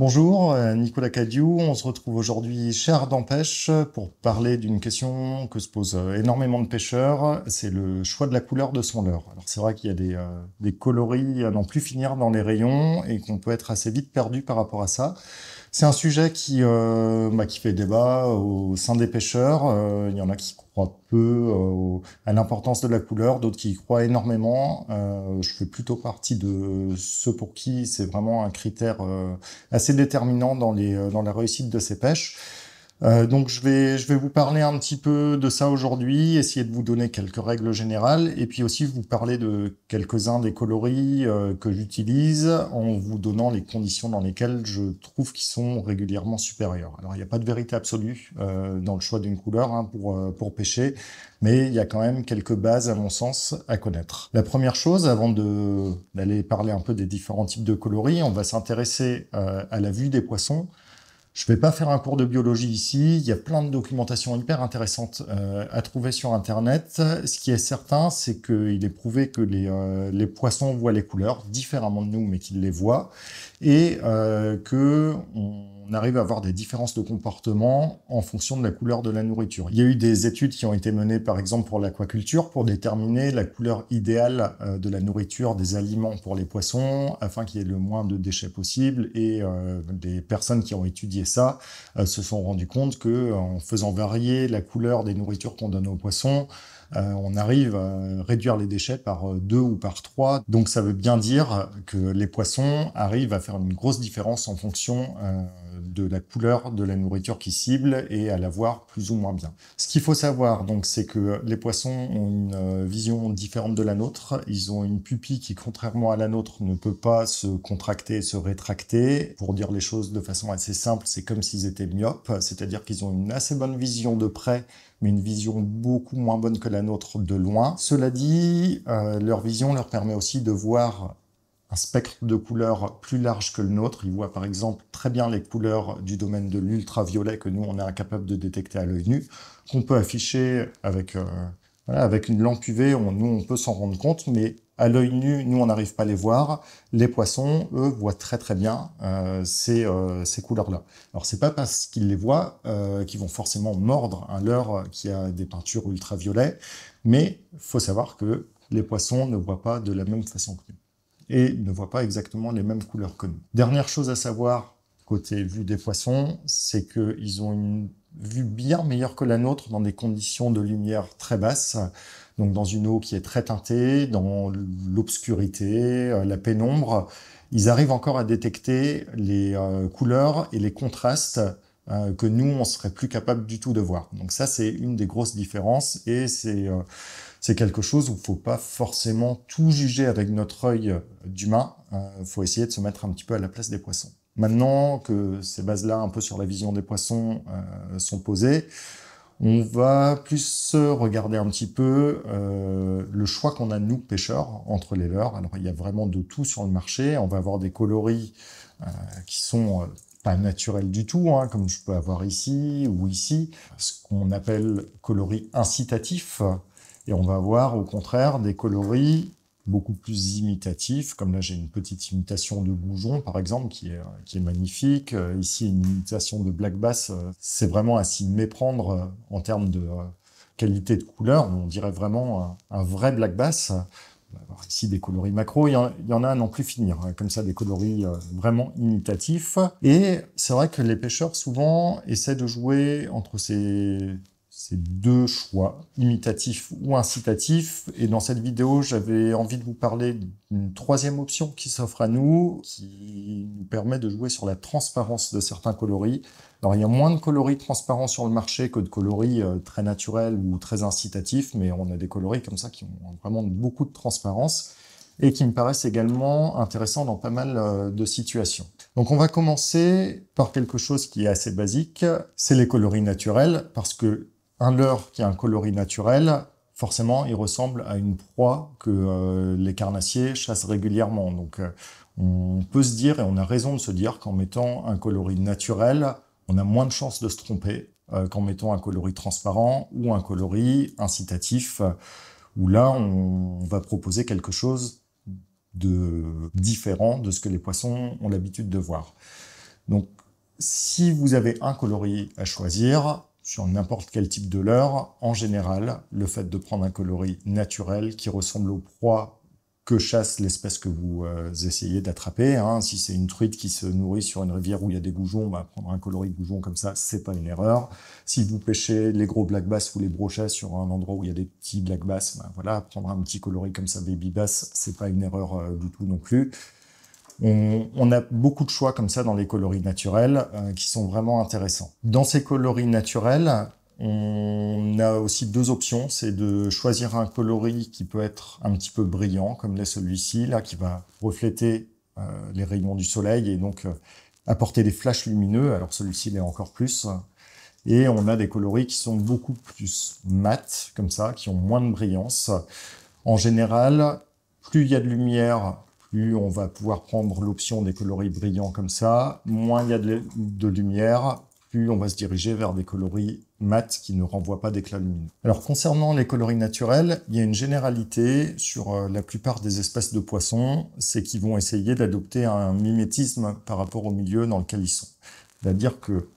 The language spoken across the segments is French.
Bonjour, Nicolas Cadieux. On se retrouve aujourd'hui chez Ardent Pêche pour parler d'une question que se posent énormément de pêcheurs, c'est le choix de la couleur de son leurre. Alors c'est vrai qu'il y a des coloris à n'en plus finir dans les rayons et qu'on peut être assez vite perdu par rapport à ça. C'est un sujet qui fait débat au sein des pêcheurs. Il y en a qui croient peu à l'importance de la couleur, d'autres qui y croient énormément. Je fais plutôt partie de ceux pour qui c'est vraiment un critère assez déterminant dans la réussite de ces pêches. Donc je vais vous parler un petit peu de ça aujourd'hui, essayer de vous donner quelques règles générales, et puis aussi vous parler de quelques-uns des coloris que j'utilise en vous donnant les conditions dans lesquelles je trouve qu'ils sont régulièrement supérieurs. Alors il n'y a pas de vérité absolue dans le choix d'une couleur pour pêcher, mais il y a quand même quelques bases à mon sens à connaître. La première chose, avant d'aller parler un peu des différents types de coloris, on va s'intéresser à la vue des poissons. Je vais pas faire un cours de biologie ici, il y a plein de documentation hyper intéressante à trouver sur Internet. Ce qui est certain, c'est qu'il est prouvé que les poissons voient les couleurs différemment de nous, mais qu'ils les voient, et que on arrive à avoir des différences de comportement en fonction de la couleur de la nourriture. Il y a eu des études qui ont été menées, par exemple, pour l'aquaculture, pour déterminer la couleur idéale de la nourriture, des aliments pour les poissons, afin qu'il y ait le moins de déchets possible. Et des personnes qui ont étudié ça se sont rendues compte que, en faisant varier la couleur des nourritures qu'on donne aux poissons, on arrive à réduire les déchets par 2 ou par 3. Donc ça veut bien dire que les poissons arrivent à faire une grosse différence en fonction de la couleur de la nourriture qu'ils ciblent et à la voir plus ou moins bien. Ce qu'il faut savoir, donc, c'est que les poissons ont une vision différente de la nôtre. Ils ont une pupille qui, contrairement à la nôtre, ne peut pas se contracter et se rétracter. Pour dire les choses de façon assez simple, c'est comme s'ils étaient myopes, c'est-à-dire qu'ils ont une assez bonne vision de près, mais une vision beaucoup moins bonne que la nôtre de loin. Cela dit, leur vision leur permet aussi de voir un spectre de couleurs plus large que le nôtre. Ils voient par exemple très bien les couleurs du domaine de l'ultraviolet que nous, on est incapable de détecter à l'œil nu, qu'on peut afficher avec une lampe UV, nous, on peut s'en rendre compte, mais à l'œil nu, nous, on n'arrive pas à les voir. Les poissons, eux, voient très très bien ces couleurs-là. Alors, c'est pas parce qu'ils les voient qu'ils vont forcément mordre un leurre qui a des peintures ultraviolet, mais il faut savoir que les poissons ne voient pas de la même façon que nous et ne voient pas exactement les mêmes couleurs que nous. Dernière chose à savoir, côté vue des poissons, c'est qu'ils ont une vue bien meilleure que la nôtre dans des conditions de lumière très basses, donc dans une eau qui est très teintée, dans l'obscurité, la pénombre. Ils arrivent encore à détecter les couleurs et les contrastes que nous, on serait plus capable du tout de voir. Donc ça, c'est une des grosses différences et c'est quelque chose où il faut pas forcément tout juger avec notre œil d'humain. Faut essayer de se mettre un petit peu à la place des poissons. Maintenant que ces bases-là, un peu sur la vision des poissons, sont posées, on va plus regarder un petit peu le choix qu'on a, nous, pêcheurs, entre les leurres. Alors, il y a vraiment de tout sur le marché. On va avoir des coloris qui sont pas naturels du tout, hein, comme je peux avoir ici ou ici, ce qu'on appelle coloris incitatifs. Et on va avoir, au contraire, des coloris beaucoup plus imitatifs, comme là j'ai une petite imitation de goujon par exemple qui est magnifique. Ici une imitation de black bass, c'est vraiment à s'y méprendre en termes de qualité de couleur. On dirait vraiment un vrai black bass. On va avoir ici des coloris macro, il y en a à n'en plus finir, hein, comme ça des coloris vraiment imitatifs. Et c'est vrai que les pêcheurs souvent essaient de jouer entre ces deux choix, imitatif ou incitatif. Et dans cette vidéo, j'avais envie de vous parler d'une troisième option qui s'offre à nous, qui nous permet de jouer sur la transparence de certains coloris. Alors, il y a moins de coloris transparents sur le marché que de coloris très naturels ou très incitatifs, mais on a des coloris comme ça qui ont vraiment beaucoup de transparence et qui me paraissent également intéressants dans pas mal de situations. Donc on va commencer par quelque chose qui est assez basique, c'est les coloris naturels, parce que un leurre qui a un coloris naturel, forcément, il ressemble à une proie que les carnassiers chassent régulièrement. Donc, on peut se dire, et on a raison de se dire, qu'en mettant un coloris naturel, on a moins de chances de se tromper qu'en mettant un coloris transparent ou un coloris incitatif, où là, on va proposer quelque chose de différent de ce que les poissons ont l'habitude de voir. Donc, si vous avez un coloris à choisir, sur n'importe quel type de leurre, en général, le fait de prendre un coloris naturel qui ressemble aux proies que chasse l'espèce que vous essayez d'attraper. Hein. Si c'est une truite qui se nourrit sur une rivière où il y a des goujons, bah, prendre un coloris goujon comme ça, c'est pas une erreur. Si vous pêchez les gros black bass ou les brochets sur un endroit où il y a des petits black bass, bah, voilà, prendre un petit coloris comme ça, baby bass, c'est pas une erreur du tout non plus. On a beaucoup de choix comme ça dans les coloris naturels qui sont vraiment intéressants. Dans ces coloris naturels, on a aussi deux options. C'est de choisir un coloris qui peut être un petit peu brillant, comme l'est celui-ci, là, qui va refléter les rayons du soleil et donc apporter des flashs lumineux. Alors celui-ci l'est encore plus. Et on a des coloris qui sont beaucoup plus mat, comme ça, qui ont moins de brillance. En général, plus il y a de lumière, plus on va pouvoir prendre l'option des coloris brillants comme ça, moins il y a de lumière, plus on va se diriger vers des coloris mat qui ne renvoient pas d'éclat lumineux. Alors concernant les coloris naturels, il y a une généralité sur la plupart des espèces de poissons, c'est qu'ils vont essayer d'adopter un mimétisme par rapport au milieu dans lequel ils sont. C'est-à-dire que,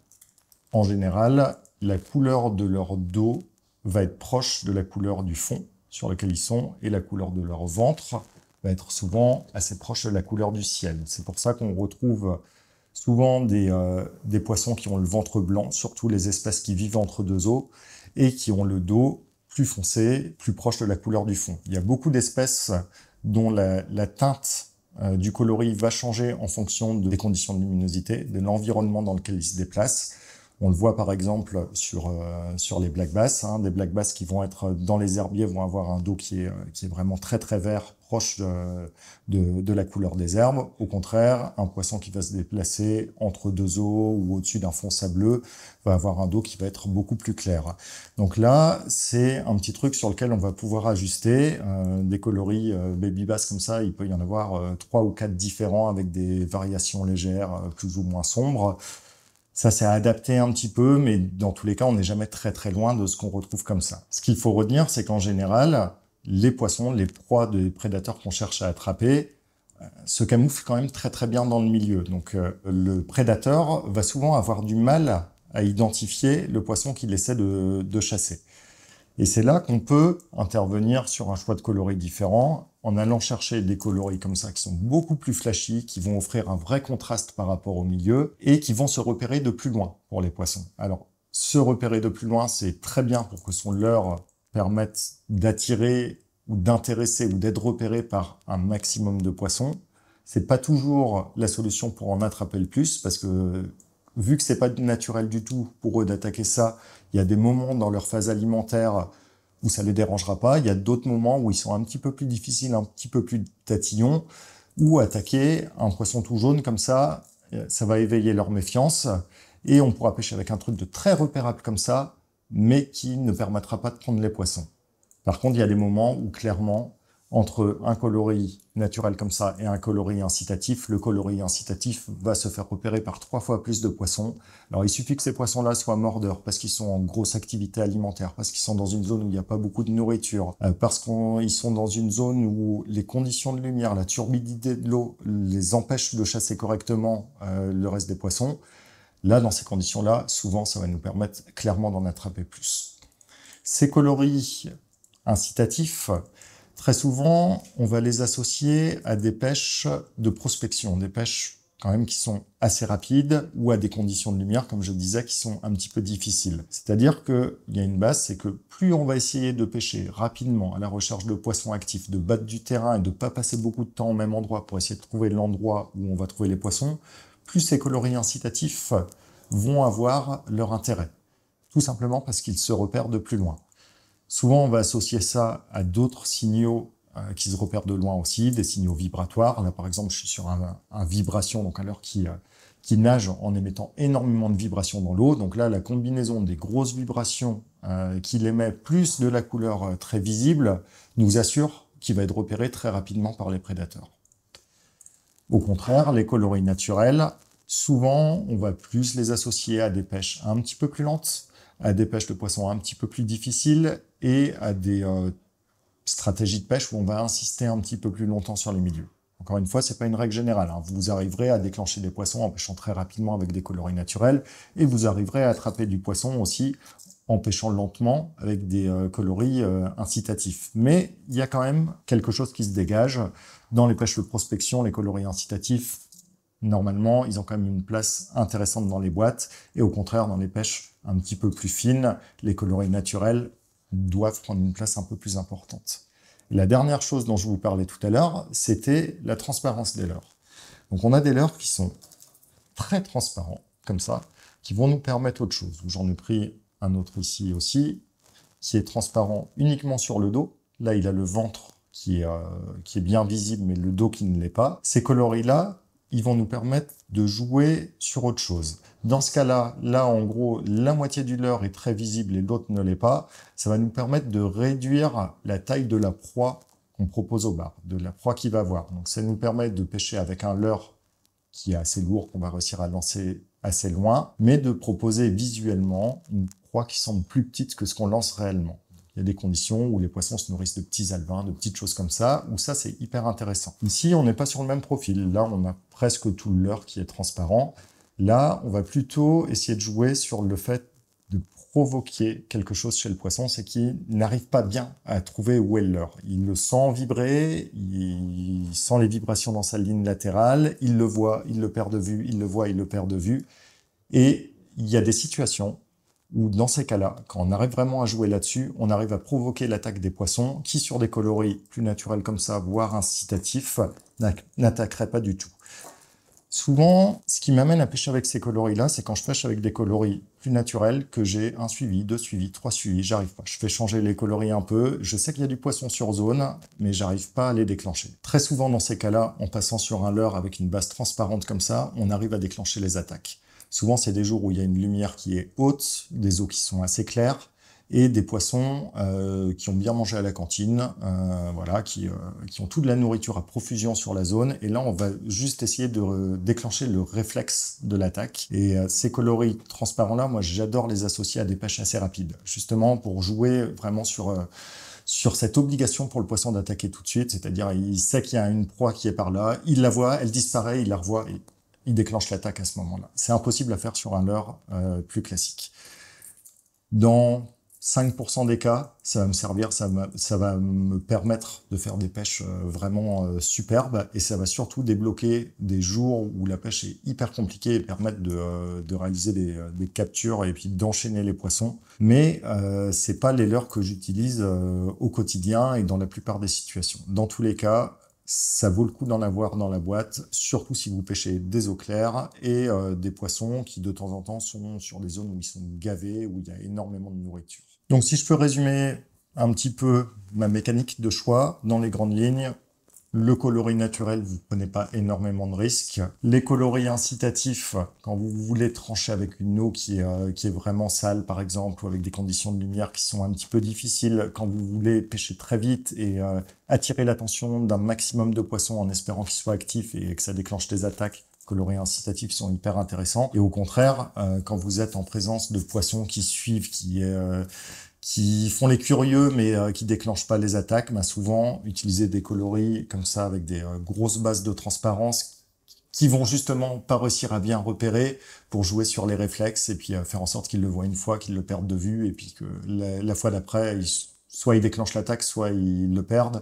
en général, la couleur de leur dos va être proche de la couleur du fond sur lequel ils sont, et la couleur de leur ventre va être souvent assez proche de la couleur du ciel. C'est pour ça qu'on retrouve souvent des poissons qui ont le ventre blanc, surtout les espèces qui vivent entre deux eaux, et qui ont le dos plus foncé, plus proche de la couleur du fond. Il y a beaucoup d'espèces dont la teinte du coloris va changer en fonction des conditions de luminosité, de l'environnement dans lequel ils se déplacent. On le voit par exemple sur les black bass. Hein. Des black bass qui vont être dans les herbiers vont avoir un dos qui est vraiment très très vert, proche de la couleur des herbes. Au contraire, un poisson qui va se déplacer entre deux eaux ou au-dessus d'un fond sableux va avoir un dos qui va être beaucoup plus clair. Donc là, c'est un petit truc sur lequel on va pouvoir ajuster. Des coloris baby bass comme ça, il peut y en avoir 3 ou 4 différents avec des variations légères plus ou moins sombres. Ça, c'est adapté un petit peu, mais dans tous les cas, on n'est jamais très très loin de ce qu'on retrouve comme ça. Ce qu'il faut retenir, c'est qu'en général, les poissons, les proies des prédateurs qu'on cherche à attraper, se camouflent quand même très très bien dans le milieu. Donc le prédateur va souvent avoir du mal à identifier le poisson qu'il essaie de chasser. Et c'est là qu'on peut intervenir sur un choix de coloris différent, en allant chercher des coloris comme ça qui sont beaucoup plus flashy, qui vont offrir un vrai contraste par rapport au milieu, et qui vont se repérer de plus loin pour les poissons. Alors, se repérer de plus loin, c'est très bien pour que son leurre permette d'attirer ou d'intéresser ou d'être repéré par un maximum de poissons. C'est pas toujours la solution pour en attraper le plus, parce que vu que c'est pas naturel du tout pour eux d'attaquer ça, il y a des moments dans leur phase alimentaire où ça les dérangera pas. Il y a d'autres moments où ils sont un petit peu plus difficiles, un petit peu plus tatillons, où attaquer un poisson tout jaune comme ça va éveiller leur méfiance, et on pourra pêcher avec un truc de très repérable comme ça, mais qui ne permettra pas de prendre les poissons. Par contre, il y a des moments où clairement, entre un coloris naturel comme ça et un coloris incitatif, le coloris incitatif va se faire repérer par 3 fois plus de poissons. Alors il suffit que ces poissons-là soient mordeurs, parce qu'ils sont en grosse activité alimentaire, parce qu'ils sont dans une zone où il n'y a pas beaucoup de nourriture, parce qu'ils sont dans une zone où les conditions de lumière, la turbidité de l'eau les empêchent de chasser correctement le reste des poissons. Là, dans ces conditions-là, souvent ça va nous permettre clairement d'en attraper plus. Ces coloris incitatifs, très souvent, on va les associer à des pêches de prospection, des pêches quand même qui sont assez rapides ou à des conditions de lumière, comme je disais, qui sont un petit peu difficiles. C'est-à-dire qu'il y a une base, c'est que plus on va essayer de pêcher rapidement à la recherche de poissons actifs, de battre du terrain et de ne pas passer beaucoup de temps au même endroit pour essayer de trouver l'endroit où on va trouver les poissons, plus ces coloris incitatifs vont avoir leur intérêt. Tout simplement parce qu'ils se repèrent de plus loin. Souvent, on va associer ça à d'autres signaux qui se repèrent de loin aussi, des signaux vibratoires. Là, par exemple, je suis sur un vibration, donc un leurre qui nage en émettant énormément de vibrations dans l'eau. Donc là, la combinaison des grosses vibrations qu'il émet, plus de la couleur très visible, nous assure qu'il va être repéré très rapidement par les prédateurs. Au contraire, les coloris naturels, souvent, on va plus les associer à des pêches un petit peu plus lentes, à des pêches de poissons un petit peu plus difficiles et à des stratégies de pêche où on va insister un petit peu plus longtemps sur les milieux. Encore une fois, c'est pas une règle générale, hein. Vous arriverez à déclencher des poissons en pêchant très rapidement avec des coloris naturels, et vous arriverez à attraper du poisson aussi en pêchant lentement avec des coloris incitatifs. Mais il y a quand même quelque chose qui se dégage. Dans les pêches de prospection, les coloris incitatifs, normalement, ils ont quand même une place intéressante dans les boîtes, et au contraire, dans les pêches un petit peu plus fines, les coloris naturels doivent prendre une place un peu plus importante. La dernière chose dont je vous parlais tout à l'heure, c'était la transparence des leurres. Donc on a des leurres qui sont très transparents, comme ça, qui vont nous permettre autre chose. J'en ai pris un autre ici aussi, qui est transparent uniquement sur le dos. Là, il a le ventre qui est bien visible, mais le dos qui ne l'est pas. Ces coloris-là, ils vont nous permettre de jouer sur autre chose. Dans ce cas-là, là, en gros, la moitié du leurre est très visible et l'autre ne l'est pas. Ça va nous permettre de réduire la taille de la proie qu'on propose au bar, de la proie qu'il va avoir. Donc, ça nous permet de pêcher avec un leurre qui est assez lourd, qu'on va réussir à lancer assez loin, mais de proposer visuellement une proie qui semble plus petite que ce qu'on lance réellement. Il y a des conditions où les poissons se nourrissent de petits alevins, de petites choses comme ça, où ça, c'est hyper intéressant. Ici, on n'est pas sur le même profil. Là, on a presque tout le leurre qui est transparent. Là, on va plutôt essayer de jouer sur le fait de provoquer quelque chose chez le poisson, c'est qu'il n'arrive pas bien à trouver où est le leurre. Il le sent vibrer, il sent les vibrations dans sa ligne latérale, il le voit, il le perd de vue, il le voit, il le perd de vue. Et il y a des situations où dans ces cas-là, quand on arrive vraiment à jouer là-dessus, on arrive à provoquer l'attaque des poissons qui, sur des coloris plus naturels comme ça, voire incitatifs, n'attaqueraient pas du tout. Souvent, ce qui m'amène à pêcher avec ces coloris-là, c'est quand je pêche avec des coloris plus naturels, que j'ai un suivi, deux suivis, trois suivis, j'arrive pas. Je fais changer les coloris un peu, je sais qu'il y a du poisson sur zone, mais j'arrive pas à les déclencher. Très souvent, dans ces cas-là, en passant sur un leurre avec une base transparente comme ça, on arrive à déclencher les attaques. Souvent, c'est des jours où il y a une lumière qui est haute, des eaux qui sont assez claires, et des poissons qui ont bien mangé à la cantine, voilà, qui ont toute la nourriture à profusion sur la zone. Et là, on va juste essayer de déclencher le réflexe de l'attaque. Et ces coloris transparents-là, moi, j'adore les associer à des pêches assez rapides, justement pour jouer vraiment sur cette obligation pour le poisson d'attaquer tout de suite. C'est-à-dire, il sait qu'il y a une proie qui est par là, il la voit, elle disparaît, il la revoit, et il déclenche l'attaque à ce moment-là. C'est impossible à faire sur un leurre plus classique. Dans 5% des cas, ça va me servir, ça va me permettre de faire des pêches vraiment superbes, et ça va surtout débloquer des jours où la pêche est hyper compliquée et permettre de réaliser des captures et puis d'enchaîner les poissons. Mais c'est pas les leurres que j'utilise au quotidien et dans la plupart des situations. Dans tous les cas, ça vaut le coup d'en avoir dans la boîte, surtout si vous pêchez des eaux claires et des poissons qui de temps en temps sont sur des zones où ils sont gavés, où il y a énormément de nourriture. Donc si je peux résumer un petit peu ma mécanique de choix, dans les grandes lignes, le coloris naturel, vous ne prenez pas énormément de risques. Les coloris incitatifs, quand vous voulez trancher avec une eau qui est vraiment sale, par exemple, ou avec des conditions de lumière qui sont un petit peu difficiles, quand vous voulez pêcher très vite et attirer l'attention d'un maximum de poissons en espérant qu'ils soient actifs et que ça déclenche des attaques, les coloris incitatifs sont hyper intéressants. Et au contraire, quand vous êtes en présence de poissons qui suivent, qui font les curieux mais qui déclenchent pas les attaques, souvent utiliser des coloris comme ça avec des grosses bases de transparence qui vont justement pas réussir à bien repérer pour jouer sur les réflexes et puis faire en sorte qu'ils le voient une fois, qu'ils le perdent de vue et puis que la fois d'après, soit ils déclenchent l'attaque, soit ils le perdent.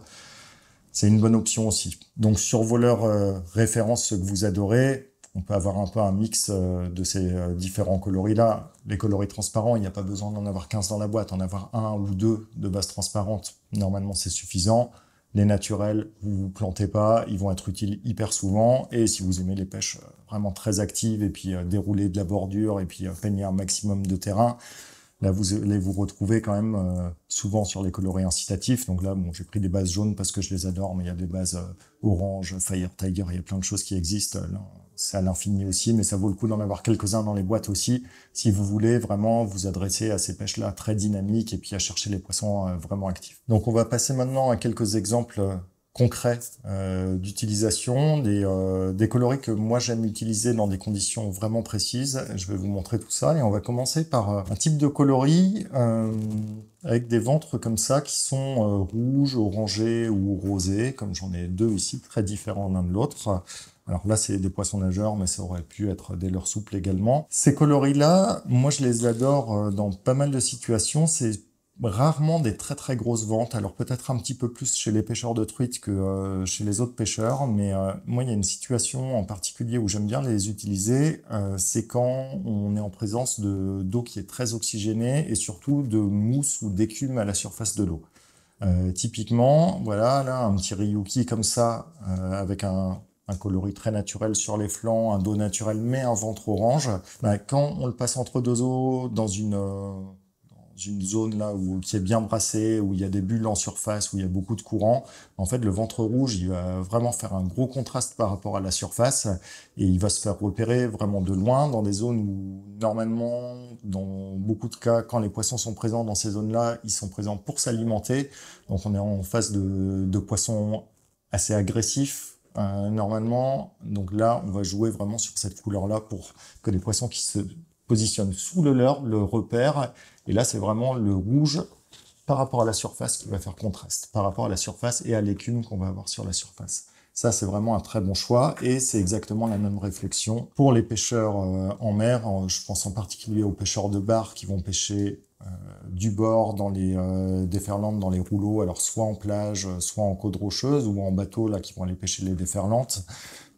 C'est une bonne option aussi. Donc sur vos leurres références, ceux que vous adorez, on peut avoir un peu un mix de ces différents coloris-là. Les coloris transparents, il n'y a pas besoin d'en avoir 15 dans la boîte. En avoir un ou deux de base transparente, normalement, c'est suffisant. Les naturels, vous vous plantez pas, ils vont être utiles hyper souvent. Et si vous aimez les pêches vraiment très actives et puis dérouler de la bordure et puis peigner un maximum de terrain, là, vous allez vous retrouver quand même souvent sur les coloris incitatifs. Donc là, bon, j'ai pris des bases jaunes parce que je les adore, mais il y a des bases orange, Fire Tiger, il y a plein de choses qui existent. Là, c'est à l'infini aussi, mais ça vaut le coup d'en avoir quelques-uns dans les boîtes aussi, si vous voulez vraiment vous adresser à ces pêches-là très dynamiques et puis à chercher les poissons vraiment actifs. Donc on va passer maintenant à quelques exemples concrets d'utilisation, des coloris que moi j'aime utiliser dans des conditions vraiment précises. Je vais vous montrer tout ça et on va commencer par un type de coloris avec des ventres comme ça qui sont rouges, orangés ou rosés, comme j'en ai deux ici, très différents l'un de l'autre. Alors là, c'est des poissons nageurs, mais ça aurait pu être des leurres souples également. Ces coloris-là, moi je les adore dans pas mal de situations. C'est rarement des très très grosses ventes, alors peut-être un petit peu plus chez les pêcheurs de truites que chez les autres pêcheurs, mais moi il y a une situation en particulier où j'aime bien les utiliser, c'est quand on est en présence d'eau qui est très oxygénée et surtout de mousse ou d'écume à la surface de l'eau. Typiquement, voilà, là un petit ryuki comme ça, avec un coloris très naturel sur les flancs, un dos naturel mais un ventre orange, bah, quand on le passe entre deux eaux dans une zone là qui est bien brassée, où il y a des bulles en surface, où il y a beaucoup de courant, en fait, le ventre rouge, il va vraiment faire un gros contraste par rapport à la surface et il va se faire repérer vraiment de loin dans des zones où, normalement, dans beaucoup de cas, quand les poissons sont présents dans ces zones-là, ils sont présents pour s'alimenter. Donc, on est en face de poissons assez agressifs, normalement. Donc là, on va jouer vraiment sur cette couleur-là pour que les poissons qui se positionnent sous le leurre le repèrent. Et là, c'est vraiment le rouge par rapport à la surface qui va faire contraste, par rapport à la surface et à l'écume qu'on va avoir sur la surface. Ça, c'est vraiment un très bon choix et c'est exactement la même réflexion pour les pêcheurs en mer. Je pense en particulier aux pêcheurs de bar qui vont pêcher du bord dans les déferlantes, dans les rouleaux, alors soit en plage, soit en côte rocheuse ou en bateau, là, qui vont aller pêcher les déferlantes.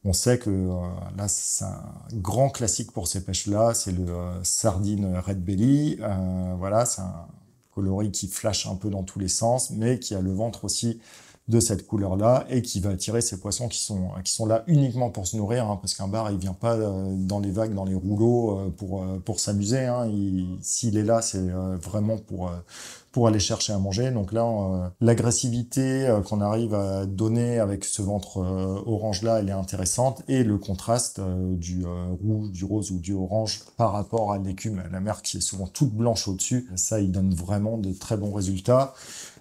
On sait que là, c'est un grand classique pour ces pêches-là, c'est le sardine red belly. Voilà, c'est un coloris qui flash un peu dans tous les sens, mais qui a le ventre aussi de cette couleur-là et qui va attirer ces poissons qui sont là uniquement pour se nourrir, hein, parce qu'un bar, il vient pas dans les vagues, dans les rouleaux pour s'amuser. Hein. S'il est là, c'est vraiment pour aller chercher à manger. Donc là, l'agressivité qu'on arrive à donner avec ce ventre orange-là, elle est intéressante. Et le contraste du rouge, du rose ou du orange par rapport à l'écume, à la mer qui est souvent toute blanche au-dessus, ça, il donne vraiment de très bons résultats.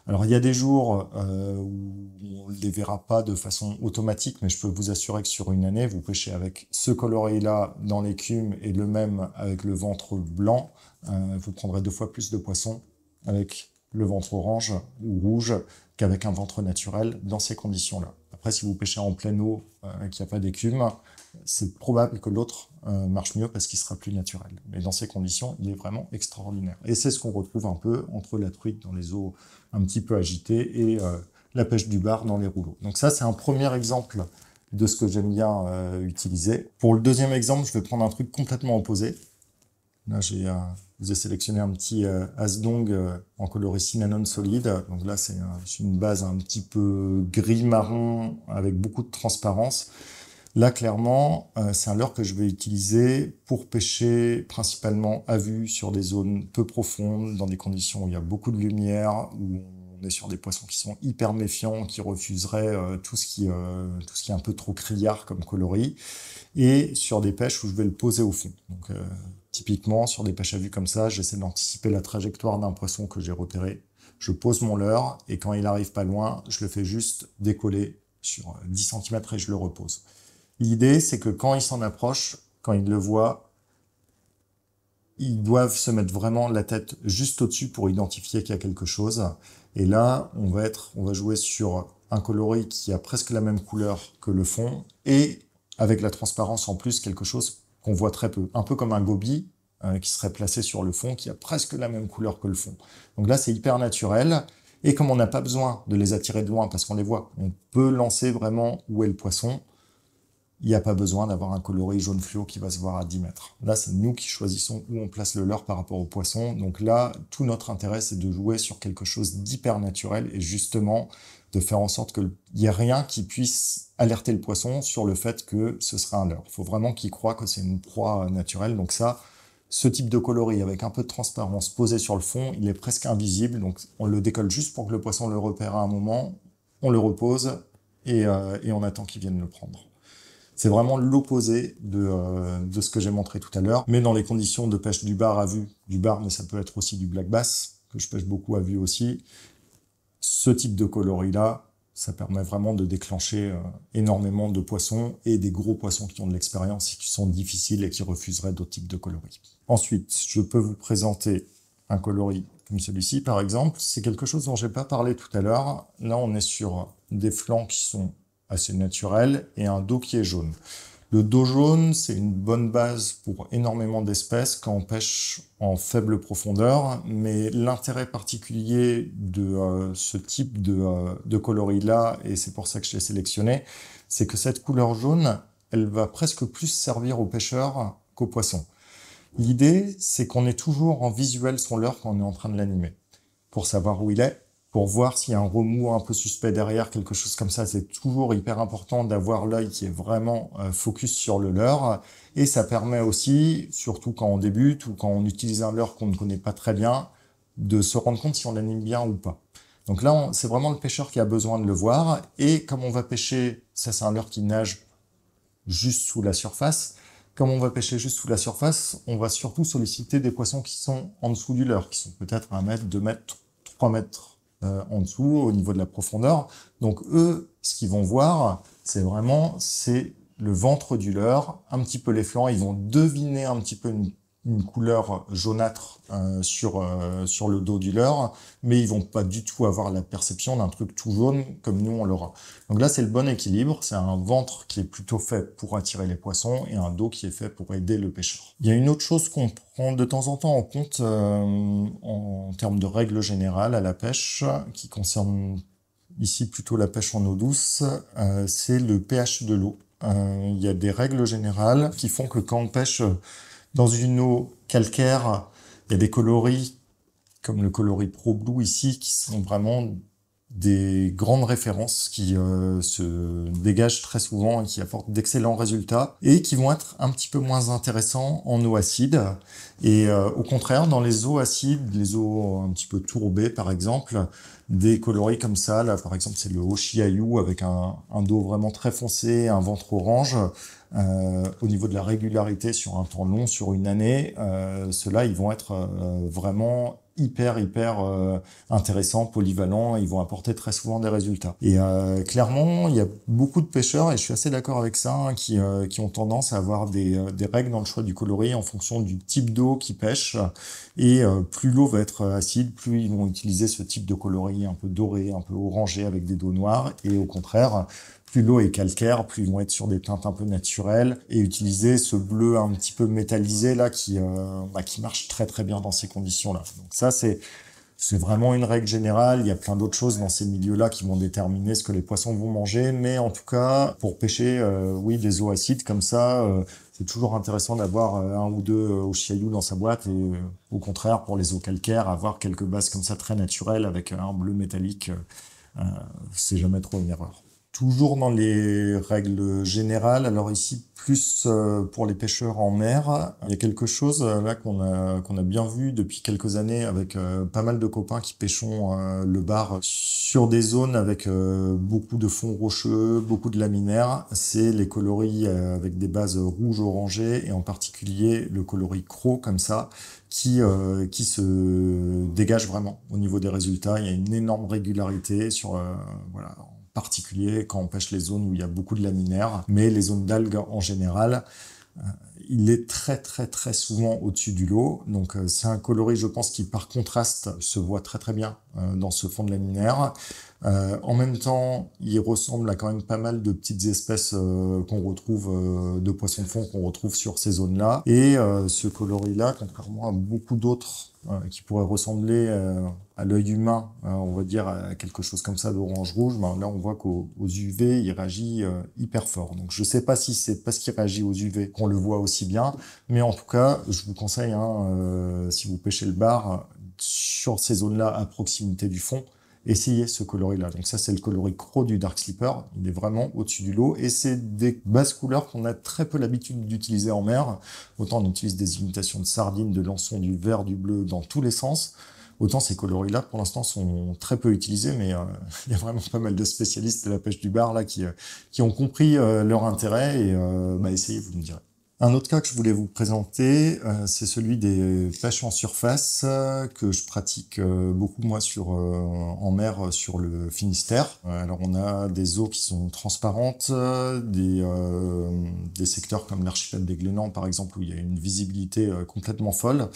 Alors, il y a des jours où on ne les verra pas de façon automatique, mais je peux vous assurer que sur une année, vous pêchez avec ce coloris-là dans l'écume et le même avec le ventre blanc, vous prendrez 2 fois plus de poissons avec le ventre orange ou rouge qu'avec un ventre naturel dans ces conditions-là. Après, si vous pêchez en pleine eau, qu'il n'y a pas d'écume, c'est probable que l'autre marche mieux parce qu'il sera plus naturel. Mais dans ces conditions, il est vraiment extraordinaire. Et c'est ce qu'on retrouve un peu entre la truite dans les eaux un petit peu agitées et la pêche du bar dans les rouleaux. Donc ça, c'est un premier exemple de ce que j'aime bien utiliser. Pour le deuxième exemple, je vais prendre un truc complètement opposé. Là, je vous ai sélectionné un petit Asdong en coloris cinnamon solide. Donc là, c'est une base un petit peu gris-marron avec beaucoup de transparence. Là, clairement, c'est un leurre que je vais utiliser pour pêcher principalement à vue sur des zones peu profondes, dans des conditions où il y a beaucoup de lumière, où on est sur des poissons qui sont hyper méfiants, qui refuseraient tout ce qui est un peu trop criard comme coloris, et sur des pêches où je vais le poser au fond. Donc, typiquement, sur des pêches à vue comme ça, j'essaie d'anticiper la trajectoire d'un poisson que j'ai repéré. Je pose mon leurre, et quand il arrive pas loin, je le fais juste décoller sur 10 cm et je le repose. L'idée, c'est que quand ils s'en approchent, quand ils le voient, ils doivent se mettre vraiment la tête juste au-dessus pour identifier qu'il y a quelque chose. Et là, on va jouer sur un coloris qui a presque la même couleur que le fond et avec la transparence en plus, quelque chose qu'on voit très peu. Un peu comme un goby qui serait placé sur le fond, qui a presque la même couleur que le fond. Donc là, c'est hyper naturel. Et comme on n'a pas besoin de les attirer de loin parce qu'on les voit, on peut lancer vraiment où est le poisson. Il n'y a pas besoin d'avoir un coloris jaune fluo qui va se voir à 10 mètres. Là, c'est nous qui choisissons où on place le leurre par rapport au poisson. Donc là, tout notre intérêt, c'est de jouer sur quelque chose d'hyper naturel et justement de faire en sorte qu'il n'y ait rien qui puisse alerter le poisson sur le fait que ce sera un leurre. Il faut vraiment qu'il croie que c'est une proie naturelle. Donc ça, ce type de coloris avec un peu de transparence posé sur le fond, il est presque invisible. Donc on le décolle juste pour que le poisson le repère à un moment, on le repose et on attend qu'il vienne le prendre. C'est vraiment l'opposé de ce que j'ai montré tout à l'heure, mais dans les conditions de pêche du bar à vue, du bar, mais ça peut être aussi du black bass, que je pêche beaucoup à vue aussi, ce type de coloris-là, Ça permet vraiment de déclencher énormément de poissons et des gros poissons qui ont de l'expérience et qui sont difficiles et qui refuseraient d'autres types de coloris. Ensuite, je peux vous présenter un coloris comme celui-ci, par exemple. C'est quelque chose dont j'ai pas parlé tout à l'heure. Là, on est sur des flancs qui sont assez naturels et un dos qui est jaune. Le dos jaune, c'est une bonne base pour énormément d'espèces quand on pêche en faible profondeur, mais l'intérêt particulier de ce type de coloris-là, et c'est pour ça que je l'ai sélectionné, c'est que cette couleur jaune, elle va presque plus servir aux pêcheurs qu'aux poissons. L'idée, c'est qu'on est toujours en visuel sur leurre quand on est en train de l'animer, pour savoir où il est, pour voir s'il y a un remous un peu suspect derrière, quelque chose comme ça. C'est toujours hyper important d'avoir l'œil qui est vraiment focus sur le leurre. Et ça permet aussi, surtout quand on débute ou quand on utilise un leurre qu'on ne connaît pas très bien, de se rendre compte si on l'anime bien ou pas. Donc là, c'est vraiment le pêcheur qui a besoin de le voir. Et comme on va pêcher, ça c'est un leurre qui nage juste sous la surface. Comme on va pêcher juste sous la surface, on va surtout solliciter des poissons qui sont en dessous du leurre, qui sont peut-être 1 mètre, 2 mètres, 3 mètres en dessous, au niveau de la profondeur. Donc eux, ce qu'ils vont voir, c'est le ventre du leurre, un petit peu les flancs. Ils vont deviner un petit peu une couleur jaunâtre sur le dos du leurre, mais ils vont pas du tout avoir la perception d'un truc tout jaune comme nous on l'aura. Donc là, c'est le bon équilibre. C'est un ventre qui est plutôt fait pour attirer les poissons et un dos qui est fait pour aider le pêcheur. Il y a une autre chose qu'on prend de temps en temps en compte en termes de règles générales à la pêche, qui concerne ici plutôt la pêche en eau douce, c'est le pH de l'eau. Il y a des règles générales qui font que quand on pêche dans une eau calcaire, il y a des coloris, comme le coloris Pro Blue ici, qui sont vraiment des grandes références qui se dégagent très souvent et qui apportent d'excellents résultats et qui vont être un petit peu moins intéressants en eau acide. Et au contraire, dans les eaux acides, les eaux un petit peu tourbées par exemple, des coloris comme ça, là par exemple c'est le Oshiayu avec un dos vraiment très foncé, un ventre orange. Au niveau de la régularité sur un temps long, sur une année, ceux-là ils vont être vraiment hyper intéressants, polyvalents, ils vont apporter très souvent des résultats. Et clairement, il y a beaucoup de pêcheurs, et je suis assez d'accord avec ça, hein, qui ont tendance à avoir des règles dans le choix du coloris en fonction du type d'eau qu'ils pêchent. Et plus l'eau va être acide, plus ils vont utiliser ce type de coloris un peu doré, un peu orangé avec des dos noirs. Et au contraire, plus l'eau est calcaire, plus ils vont être sur des teintes un peu naturelles et utiliser ce bleu un petit peu métallisé là qui marche très très bien dans ces conditions-là. Donc ça c'est vraiment une règle générale. Il y a plein d'autres choses dans ces milieux-là qui vont déterminer ce que les poissons vont manger, mais en tout cas pour pêcher oui des eaux acides comme ça, c'est toujours intéressant d'avoir un ou deux Oshiayu dans sa boîte et au contraire pour les eaux calcaires avoir quelques bases comme ça très naturelles avec un bleu métallique, c'est jamais trop une erreur. Toujours dans les règles générales, alors ici plus pour les pêcheurs en mer, il y a quelque chose là qu'on a bien vu depuis quelques années avec pas mal de copains qui pêchons le bar sur des zones avec beaucoup de fonds rocheux, beaucoup de laminaires. C'est les coloris avec des bases rouges orangées et en particulier le coloris croc comme ça qui se dégage vraiment au niveau des résultats. Il y a une énorme régularité sur voilà. Particulier quand on pêche les zones où il y a beaucoup de laminaires, mais les zones d'algues en général, il est très souvent au-dessus du lot. Donc c'est un coloris, je pense, qui par contraste se voit très bien dans ce fond de laminaire. En même temps, il ressemble à quand même pas mal de petites espèces qu'on retrouve, de poissons de fond qu'on retrouve sur ces zones-là. Et ce coloris-là, contrairement à beaucoup d'autres qui pourraient ressembler à l'œil humain, on va dire à quelque chose comme ça d'orange-rouge, ben là on voit qu'aux UV, il réagit hyper fort. Donc je sais pas si c'est parce qu'il réagit aux UV qu'on le voit aussi bien, mais en tout cas, je vous conseille, si vous pêchez le bar, sur ces zones-là à proximité du fond, essayez ce coloris-là. Donc ça, c'est le coloris croc du Dark Slipper. Il est vraiment au-dessus du lot. Et c'est des bases couleurs qu'on a très peu l'habitude d'utiliser en mer. Autant on utilise des imitations de sardines, de lançons, du vert, du bleu, dans tous les sens. Autant ces coloris-là, pour l'instant, sont très peu utilisés, mais il y a vraiment pas mal de spécialistes de la pêche du bar là qui ont compris leur intérêt. Et essayez, vous me direz. Un autre cas que je voulais vous présenter, c'est celui des pêches en surface que je pratique beaucoup moi en mer sur le Finistère. Alors on a des eaux qui sont transparentes, des secteurs comme l'archipel des Glénans par exemple où il y a une visibilité complètement folle.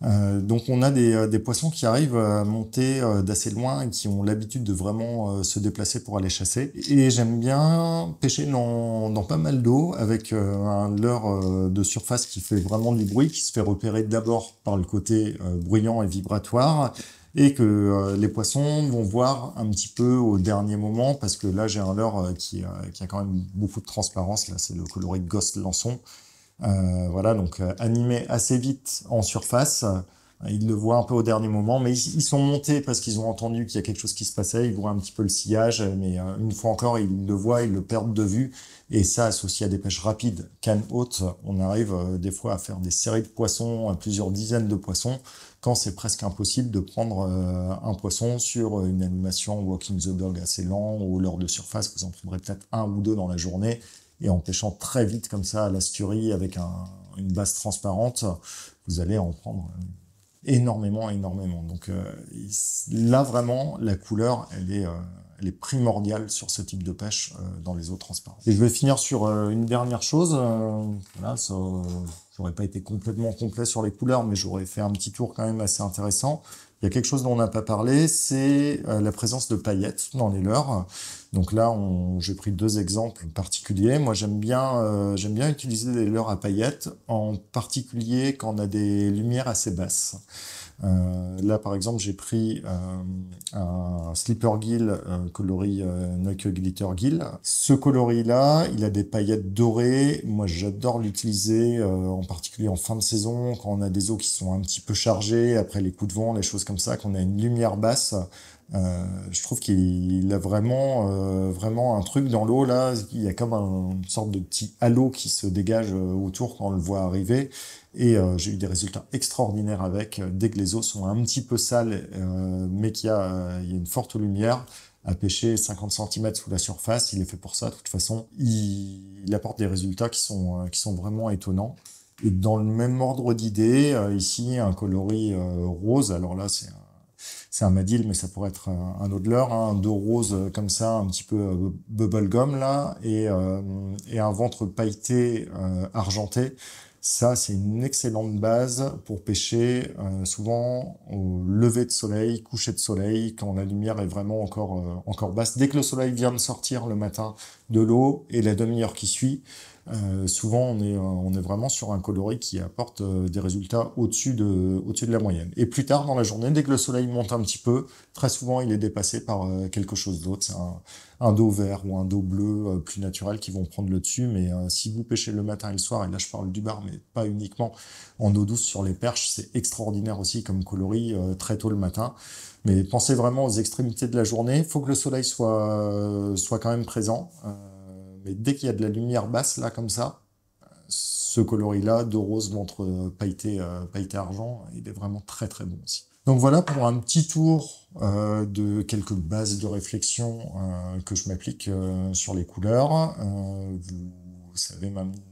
Donc on a des poissons qui arrivent à monter d'assez loin et qui ont l'habitude de vraiment se déplacer pour aller chasser. Et j'aime bien pêcher dans pas mal d'eau avec un leurre de surface qui fait vraiment du bruit, qui se fait repérer d'abord par le côté bruyant et vibratoire, et que les poissons vont voir un petit peu au dernier moment, parce que là j'ai un leurre qui a quand même beaucoup de transparence. Là c'est le coloris Ghost Lançon. Voilà, donc animés assez vite en surface. Ils le voient un peu au dernier moment, mais ils sont montés parce qu'ils ont entendu qu'il y a quelque chose qui se passait. Ils voient un petit peu le sillage, mais une fois encore, ils le voient, ils le perdent de vue. Et ça, associé à des pêches rapides, canne haute, on arrive des fois à faire des séries de poissons, plusieurs dizaines de poissons, quand c'est presque impossible de prendre un poisson sur une animation Walking the Dog assez lent, ou lors de surface, vous en prendrez peut-être un ou deux dans la journée. Et en pêchant très vite comme ça à l'asturie avec une base transparente, vous allez en prendre énormément. Donc là vraiment, la couleur, elle est primordiale sur ce type de pêche dans les eaux transparentes. Et je vais finir sur une dernière chose. Voilà, ça, j'aurais pas été complètement complet sur les couleurs, mais j'aurais fait un petit tour quand même assez intéressant. Il y a quelque chose dont on n'a pas parlé, c'est la présence de paillettes dans les leurres. Donc là, j'ai pris deux exemples particuliers. Moi, j'aime bien utiliser des leurres à paillettes, en particulier quand on a des lumières assez basses. Là, par exemple, j'ai pris un Slipper Gill coloris Noike Glitter Gill. Ce coloris-là, il a des paillettes dorées. Moi, j'adore l'utiliser, en particulier en fin de saison, quand on a des eaux qui sont un petit peu chargées, après les coups de vent, les choses comme ça, qu'on a une lumière basse. Je trouve qu'il a vraiment un truc dans l'eau là. Il y a comme une sorte de petit halo qui se dégage autour quand on le voit arriver. Et j'ai eu des résultats extraordinaires avec, dès que les eaux sont un petit peu sales, mais qu'il y a une forte lumière, à pêcher 50 cm sous la surface. Il est fait pour ça. De toute façon, il apporte des résultats qui sont vraiment étonnants. Et dans le même ordre d'idée, ici, un coloris rose. Alors là, c'est un Madil, mais ça pourrait être un autre leurre, hein, un dos rose comme ça, un petit peu bubblegum là, et un ventre pailleté argenté. Ça, c'est une excellente base pour pêcher souvent au lever de soleil, coucher de soleil, quand la lumière est vraiment encore basse. Dès que le soleil vient de sortir le matin de l'eau et la demi-heure qui suit, souvent on est vraiment sur un coloris qui apporte des résultats au-dessus de la moyenne. Et plus tard dans la journée, dès que le soleil monte un petit peu, très souvent il est dépassé par quelque chose d'autre. C'est un dos vert ou un dos bleu plus naturel qui vont prendre le dessus. Mais si vous pêchez le matin et le soir, et là je parle du bar, mais pas uniquement, en eau douce sur les perches, c'est extraordinaire aussi comme coloris très tôt le matin. Mais pensez vraiment aux extrémités de la journée. Il faut que le soleil soit quand même présent. Mais dès qu'il y a de la lumière basse, là, comme ça, ce coloris-là, de rose, ventre pailleté argent, il est vraiment très très bon aussi. Donc voilà pour un petit tour de quelques bases de réflexion que je m'applique sur les couleurs. Vous savez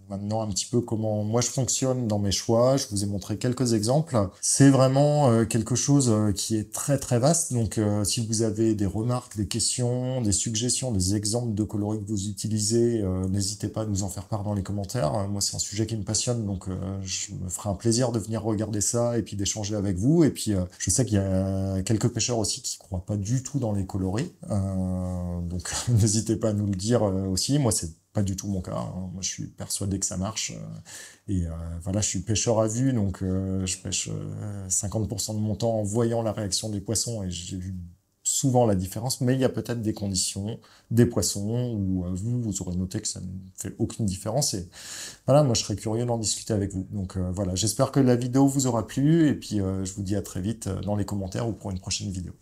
maintenant un petit peu comment moi je fonctionne dans mes choix. Je vous ai montré quelques exemples. C'est vraiment quelque chose qui est très très vaste. Donc si vous avez des remarques, des questions, des suggestions, des exemples de coloris que vous utilisez, n'hésitez pas à nous en faire part dans les commentaires. Moi c'est un sujet qui me passionne, donc je me ferai un plaisir de venir regarder ça et puis d'échanger avec vous. Et puis je sais qu'il y a quelques pêcheurs aussi qui croient pas du tout dans les coloris. Donc n'hésitez pas à nous le dire aussi. Moi c'est pas du tout mon cas, hein. Moi, je suis persuadé que ça marche. Voilà, je suis pêcheur à vue, donc je pêche 50% de mon temps en voyant la réaction des poissons et j'ai vu souvent la différence. Mais il y a peut-être des conditions, des poissons où vous aurez noté que ça ne fait aucune différence. Et voilà, moi, je serais curieux d'en discuter avec vous. Donc voilà, j'espère que la vidéo vous aura plu et puis je vous dis à très vite dans les commentaires ou pour une prochaine vidéo.